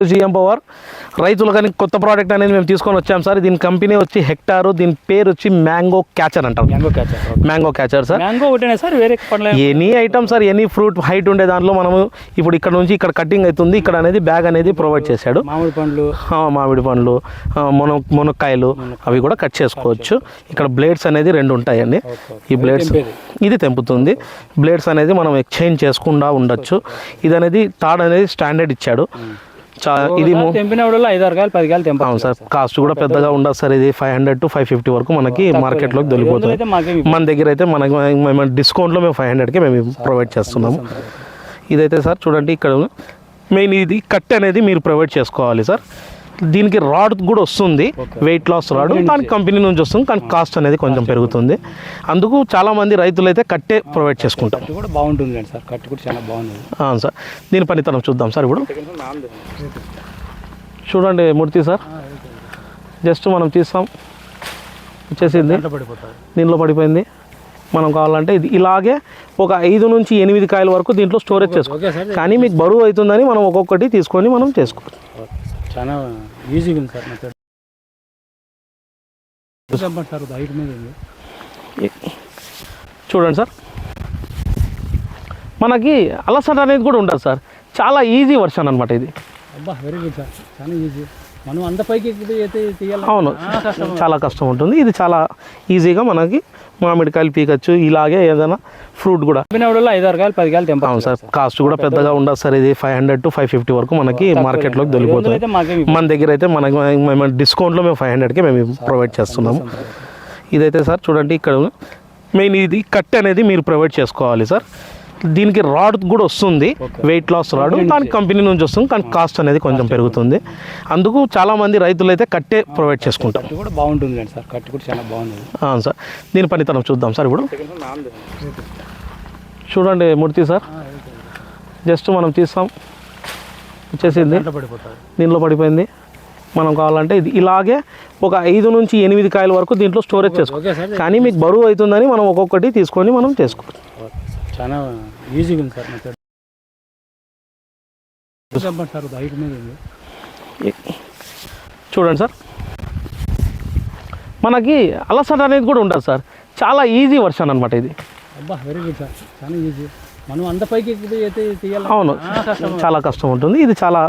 GM power రైతులు కానీ కొత్త ప్రోడక్ట్ అనేది మేము తీసుకొని వచ్చాం సార్. దీని కంపెనీ వచ్చి హెక్టారు, దీని పేరు వచ్చి మ్యాంగో క్యాచర్ అంటారు. Mango catcher sir. మ్యాంగో ఒకటేనా సార్? వేరే any item sir, any fruit height ఉండే దాంట్లో మనము ఇప్పుడు ఇక్కడ నుంచి ఇక్కడ కటింగ్ అవుతుంది, ఇక్కడ అనేది బ్యాగ్ అనేది ప్రొవైడ్ చేశాడు. మామిడి పండ్లు, మునక్కాయలు అవి కూడా కట్ చేసుకోవచ్చు. ఇక్కడ బ్లేడ్స్ అనేది 2 ఉంటాయండి. ఈ బ్లేడ్స్ ఇది తెంపుతుంది. బ్లేడ్స్ అనేది మనం ఎక్స్చేంజ్ చేసుకుండా ఉండొచ్చు. ఇది అనేది తాడ్ అనేది స్టాండర్డ్ ఇచ్చాడు. ఇది అవును సార్. కాస్ట్ కూడా పెద్దగా ఉండదు సార్. ఇది 500 to 550 వరకు మనకి మార్కెట్లోకి దొరికిపోతుంది. మన దగ్గర అయితే మనకి డిస్కౌంట్లో మేము 500కి మేము ప్రొవైడ్ చేస్తున్నాము. ఇదైతే సార్ చూడండి, ఇక్కడ మెయిన్ ఇది కట్ అనేది మీరు ప్రొవైడ్ చేసుకోవాలి సార్. దీనికి రాడ్ కూడా వస్తుంది, వెయిట్ లాస్ రాడ్, దాని కంపెనీ నుంచి వస్తుంది, కానీ కాస్ట్ అనేది కొంచెం పెరుగుతుంది. అందుకు చాలామంది రైతులు అయితే కట్టే ప్రొవైడ్ చేసుకుంటాం. కూడా బాగుంటుంది సార్, కట్ కూడా చాలా బాగుంది. అవును సార్. దీని పనితనం చూద్దాం సార్. ఇప్పుడు చూడండి మూర్తి సార్, జస్ట్ మనం తీస్తాం, వచ్చేసింది, దీంట్లో పడిపోయింది. మనం కావాలంటే ఇది ఇలాగే ఒక 5 నుంచి 8 కాయల వరకు దీంట్లో స్టోరేజ్ చేసుకోవాలి. కానీ మీకు బరువు అవుతుందని మనం ఒక్కొక్కటి తీసుకొని మనం చేసుకోవాలి. చాలా ఈజీగా ఉంది సార్. హైట్ మీద ఉంది చూడండి సార్. మనకి అలసట అనేది కూడా ఉండదు సార్. చాలా ఈజీ వర్షన్ అనమాట ఇది. వెరీ గుడ్ సార్, చాలా ఈజీ. మనం అంత పైకి తీయాలి. అవును, చాలా కష్టం ఉంటుంది. ఇది చాలా ఈజీగా మనకి మామిడికాయలు పీకచ్చు. ఇలాగే ఏదైనా ఫ్రూట్ కూడా 5-6 కాయలు 10 కాయలు తెంపాలి. అవును సార్. కాస్ట్ కూడా పెద్దగా ఉండదు సార్. ఇది 500 to 550 వరకు మనకి మార్కెట్లోకి దొరికిపోతుంది. మన దగ్గర అయితే మనకి డిస్కౌంట్లో మేము 500కి మేము ప్రొవైడ్ చేస్తున్నాము. ఇదైతే సార్ చూడండి, ఇక్కడ మెయిన్ ఇది కట్ అనేది మీరు ప్రొవైడ్ చేసుకోవాలి సార్. దీనికి రాడ్ కూడా వస్తుంది, వెయిట్ లాస్ రాడ్, దాని కంపెనీ నుంచి వస్తుంది, కానీ కాస్ట్ అనేది కొంచెం పెరుగుతుంది. అందుకు చాలామంది రైతులు అయితే కట్టే ప్రొవైడ్ చేసుకుంటాం. కూడా బాగుంటుంది సార్, కట్ కూడా చాలా బాగుంది. అవును సార్. దీని పనితనం చూద్దాం సార్. ఇప్పుడు చూడండి మూర్తి సార్, జస్ట్ మనం తీస్తాం, వచ్చేసింది, దీంట్లో పడిపోయింది. మనం కావాలంటే ఇది ఇలాగే ఒక 5 నుంచి 8 కాయల వరకు దీంట్లో స్టోరేజ్ చేసుకోవాలి. కానీ మీకు బరువు అవుతుందని మనం ఒక్కొక్కటి తీసుకొని మనం చేసుకోవాలి. చాలా ఈజీగా ఉంది సార్. హైట్ మీద ఉంది చూడండి సార్. మనకి అలసట అనేది కూడా ఉండదు సార్. చాలా ఈజీ వర్షన్ అనమాట ఇది. వెరీ గుడ్ సార్, చాలా ఈజీ. మనం అంత పైకి తీయాలి. అవును, చాలా కష్టం ఉంటుంది. ఇది చాలా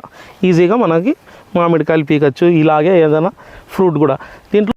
ఈజీగా మనకి మామిడికాయలు పీకచ్చు. ఇలాగే ఏదైనా ఫ్రూట్ కూడా దీంట్లో